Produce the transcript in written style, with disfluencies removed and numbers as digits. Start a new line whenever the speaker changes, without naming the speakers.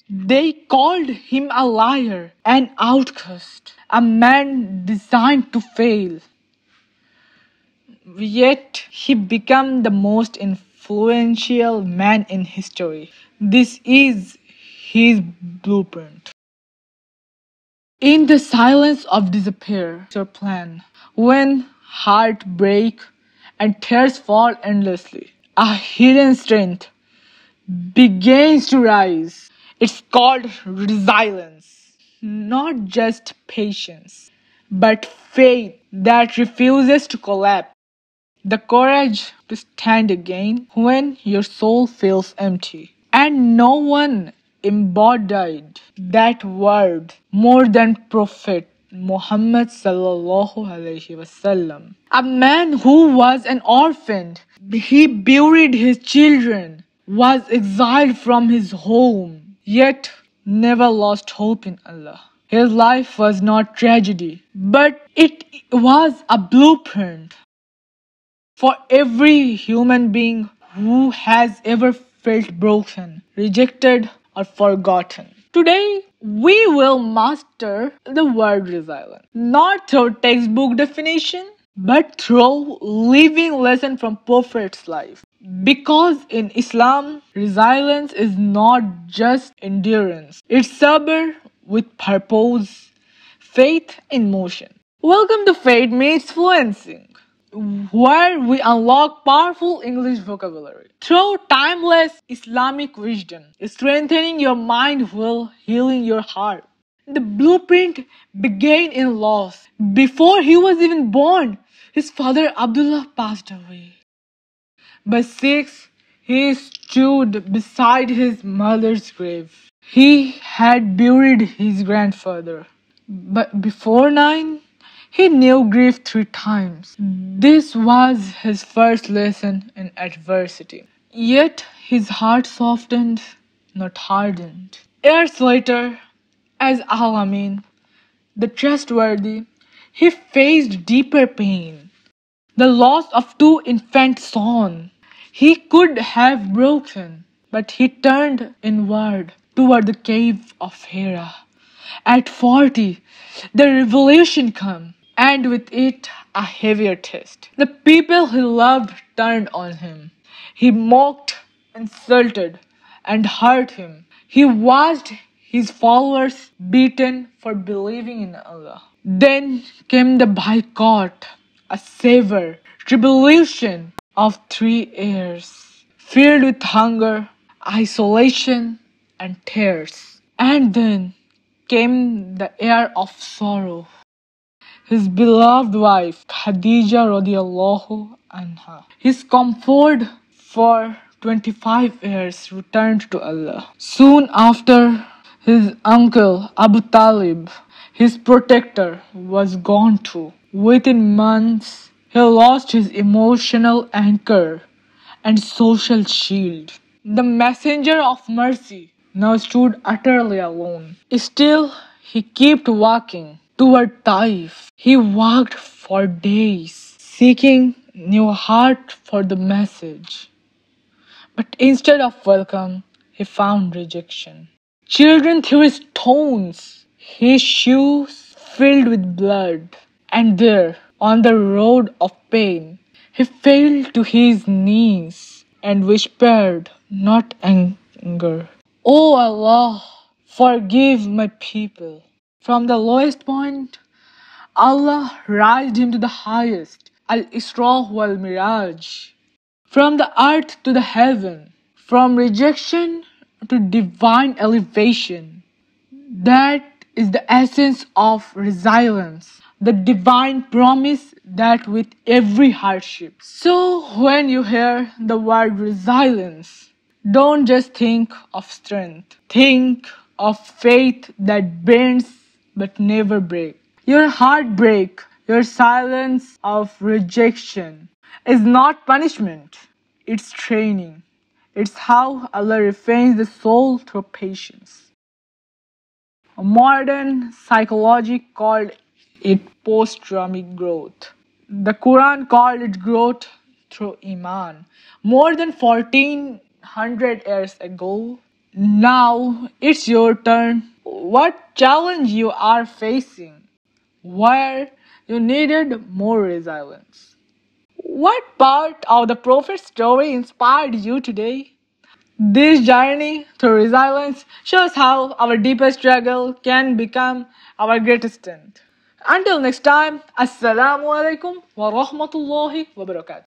They called him a liar, an outcast, a man designed to fail. Yet he became the most influential man in history. This is his blueprint. In the silence of despair, your plan, when heart break and tears fall endlessly, a hidden strength begins to rise. It's called resilience, not just patience, but faith that refuses to collapse. The courage to stand again when your soul feels empty. And no one embodied that word more than Prophet Muhammad sallallahu alaihi wasallam. A man who was an orphan, he buried his children, was exiled from his home, yet never lost hope in Allah. His life was not tragedy, but it was a blueprint for every human being who has ever felt broken, rejected, or forgotten. Today, we will master the word resilience, not through textbook definition, but through living lesson from Prophet's life. Because in Islam, resilience is not just endurance, it's sabr with purpose, faith in motion. Welcome to Faith Meets Fluency, where we unlock powerful English vocabulary through timeless Islamic wisdom, strengthening your mind while healing your heart. The blueprint began in loss. Before he was even born, his father Abdullah passed away. By 6, he stood beside his mother's grave. He had buried his grandfather. But before 9, he knew grief 3 times. This was his first lesson in adversity. Yet his heart softened, not hardened. Years later, as Al-Amin, the trustworthy, he faced deeper pain. The loss of 2 infant sons. He could have broken, but he turned inward toward the cave of Hera. At 40, the revelation came, and with it a heavier test. The people he loved turned on him. He mocked, insulted, and hurt him. He watched his followers beaten for believing in Allah. Then came the boycott, a severe tribulation of 3 years, filled with hunger, isolation, and tears. And then came the year of sorrow. His beloved wife, Khadija radiallahu anha, his comfort for 25 years, returned to Allah. Soon after, his uncle Abu Talib, his protector, was gone too. Within months, he lost his emotional anchor and social shield. The messenger of mercy now stood utterly alone. Still, he kept walking toward Taif. He walked for days, seeking new heart for the message. But instead of welcome, he found rejection. Children threw stones, his shoes filled with blood, and there, on the road of pain, he fell to his knees and whispered, not anger, "O Allah, forgive my people." From the lowest point, Allah raised him to the highest, Al-Isra wal Miraj. From the earth to the heaven, from rejection to divine elevation. That is the essence of resilience, the divine promise that with every hardship. So when you hear the word resilience, don't just think of strength. Think of faith that bends but never breaks. Your heartbreak, your silence of rejection is not punishment. It's training. It's how Allah refines the soul through patience. Modern psychology called it post-traumatic growth. The Quran called it growth through Iman. More than 1400 years ago, Now it's your turn. What challenge you are facing? Where you needed more resilience? What part of the Prophet's story inspired you today? This journey through resilience shows how our deepest struggle can become our greatest strength. Until next time, Assalamu alaikum wa rahmatullahi wa barakatuh.